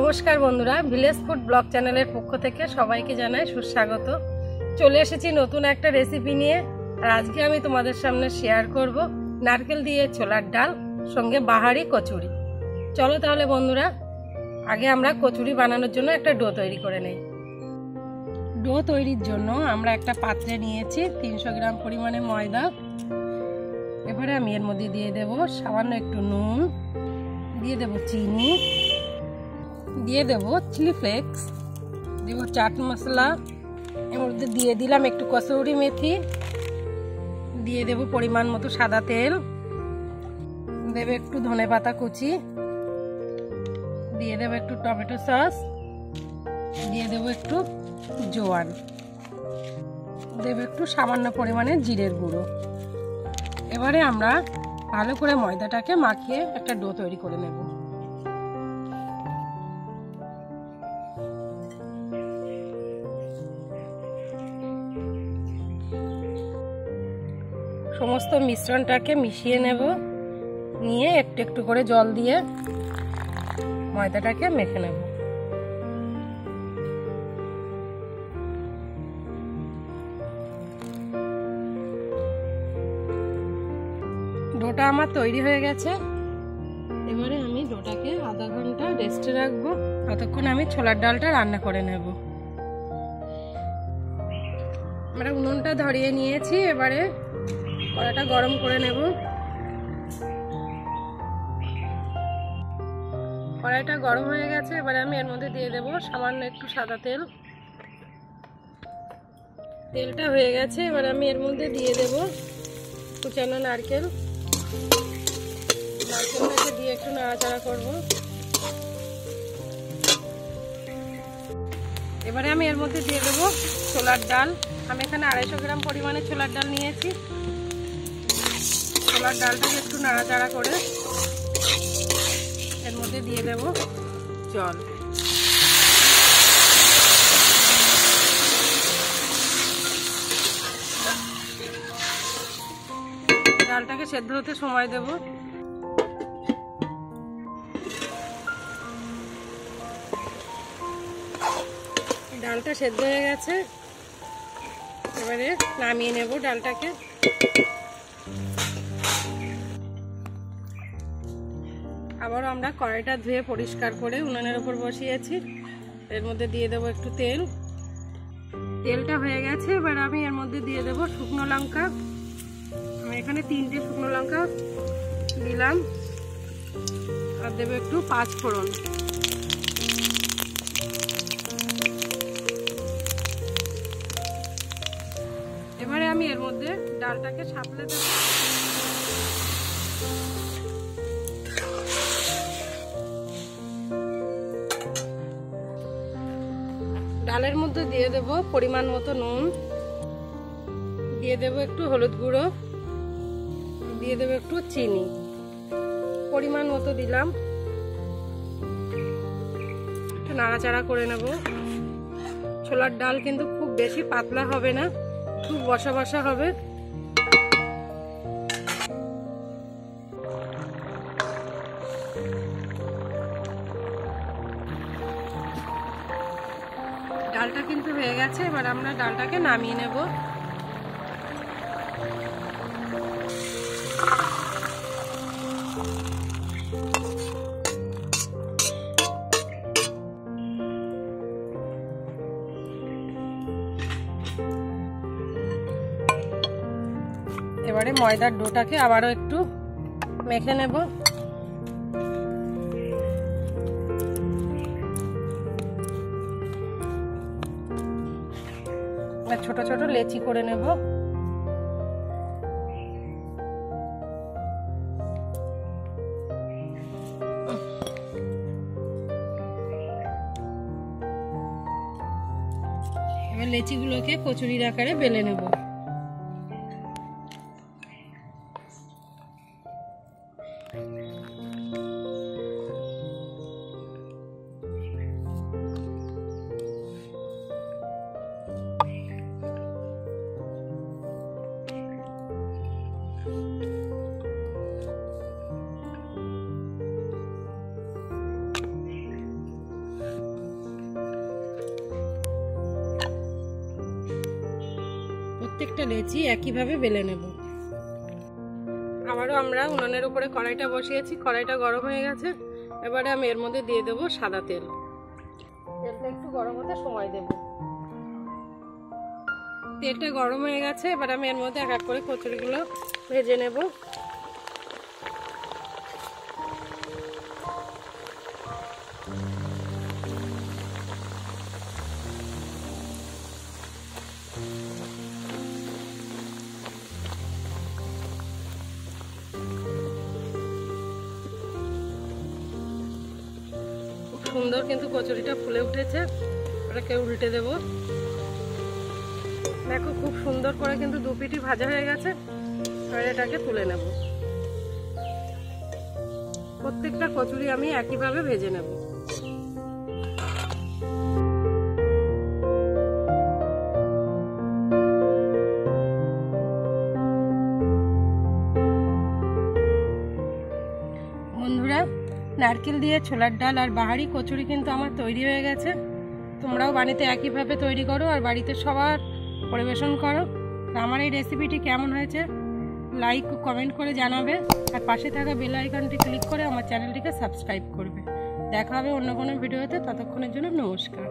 নমস্কার বন্ধুরা, village food blog চ্যানেলের পক্ষ থেকে সবাইকে জানাই সুস্বাগত। চলে এসেছি নতুন একটা রেসিপি নিয়ে। আর আজকে আমি তোমাদের সামনে শেয়ার করব নারকেল দিয়ে ছোলার ডাল সঙ্গে বাহারি কচুরি। চলো তাহলে বন্ধুরা, আগে আমরা কচুরি বানানোর জন্য একটা ডো তৈরি করে নেই। ডো তৈরির জন্য আমরা একটা পাত্রে নিয়েছি 300 গ্রাম পরিমাণে ময়দা। এবারে আমি এর মধ্যে দিয়ে দেব সামান্য একটু নুন, দিয়ে দেব চিনি, দিয়ে দেব চিলি ফ্লেক্স, দেব চাট মশলা, এর মধ্যে দিয়ে দিলাম একটু কসুরি মেথি, দিয়ে দেব পরিমাণ মতো সাদা তেল, দেব একটু ধনেপাতা কুচি, দিয়ে দেব একটু টমেটো সস, দিয়ে দেব একটু জোয়ান, দেব একটু সামান্য পরিমাণে জিরের গুঁড়ো। এবারে আমরা ভালো করে ময়দাটাকে মাখিয়ে একটা ডো তৈরি করে নেব। সমস্ত মিশ্রণটাকে মিশিয়ে নেব, নিয়ে একটু একটু করে জল দিয়ে ময়দাটাকে মেখে নেব। ডোটা আমার তৈরি হয়ে গেছে। এবারে আমি ডোটাকে আধা ঘন্টা রেস্টে রাখবো, ততক্ষণ আমি ছোলার ডালটা রান্না করে নেব। আমরা উনুনটা ধরিয়ে নিয়েছি, এবারে কড়াটা গরম করে নেব। কড়াইটা গরম হয়ে গেছে, এবারে আমি এর মধ্যে দিয়ে দেব সামান্য একটু সাদা তেল। তেলটা হয়ে গেছে, এবারে আমি এর মধ্যে দিয়ে দেব কুচানো নারকেল। নারকেলটাকে দিয়ে একটু নাড়াচাড়া করব। এবারে আমি এর মধ্যে দিয়ে দেব ছোলার ডাল। আমি এখানে 250 গ্রাম পরিমাণে ছোলার ডাল নিয়েছি। ছোলার ডালটাকে একটু নাড়াচাড়া করে এর মধ্যে দিয়ে দেব জল। ডালটাকে সেদ্ধ হতে সময় দেব। ডালটা সেদ্ধ হয়ে গেছে, এবারে নামিয়ে নেব ডালটাকে। আবারও আমরা কড়াইটা ধুয়ে পরিষ্কার করে উনুনের উপর বসিয়েছি। এর মধ্যে দিয়ে দেব একটু তেল। তেলটা হয়ে গেছে, এবার আমি এর মধ্যে দিয়ে দেব শুকনো লঙ্কা। আমি এখানে 3টে শুকনো লঙ্কা দিলাম, আর দেব একটু 5 ফোড়ন। এবারে আমি এর মধ্যে ডালটাকে সাঁতলে দেব। ডালের মধ্যে দিয়ে দেব পরিমাণ মতো নুন, দিয়ে দেব একটু হলুদ গুঁড়ো, দিয়ে দেব একটু চিনি, পরিমাণ মতো দিলাম। একটু নাড়াচাড়া করে নেব। ছোলার ডাল কিন্তু খুব বেশি পাতলা হবে না, খুব বসা বসা হবে। ডালটা কিন্তু হয়ে গেছে, এবার আমরা ডালটাকে নামিয়ে নেব। এবারে ময়দার ডোটাকে আবারও একটু মেখে নেব। ছোট ছোট লেচি করে নেব। এবার লেচিগুলোকে কচুরির আকারে বেলে নেব। প্রত্যেকটা লেচি একইভাবে বেলে নেব। আবারও আমরা উনুনের উপরে কড়াইটা বসিয়েছি, কড়াইটা গরম হয়ে গেছে। এবারে আমি এর মধ্যে দিয়ে দেবো সাদা তেল। তেলটা একটু গরম হতে সময় দেব। তেলটা গরম হয়ে গেছে, এবার আমি এর মধ্যে এক এক করে কচুরিগুলো ভেজে নেব। সুন্দর কিন্তু কচুরিটা ফুলে উঠেছে, ওটাকে উল্টে দেব। দেখো খুব সুন্দর করে কিন্তু দু পিঠই ভাজা হয়ে গেছে। এবার এটাকে তুলে নেব। প্রত্যেকটা কচুরি আমি একইভাবে ভেজে নেব। বন্ধুরা, নারকেল দিয়ে ছোলার ডাল আর বাহারি কচুরি কিন্তু আমার তৈরি হয়ে গেছে। তোমরাও বাড়িতে একইভাবে তৈরি করো আর বাড়িতে সবার পরিবেশন করো। আমার এই রেসিপিটি কেমন হয়েছে লাইক ও কমেন্ট করে জানাবে, আর পাশে থাকা বেল আইকনটি ক্লিক করে আমার চ্যানেলটিকে সাবস্ক্রাইব করবে। দেখা হবে অন্য কোনো ভিডিওতে, ততক্ষণের জন্য নমস্কার।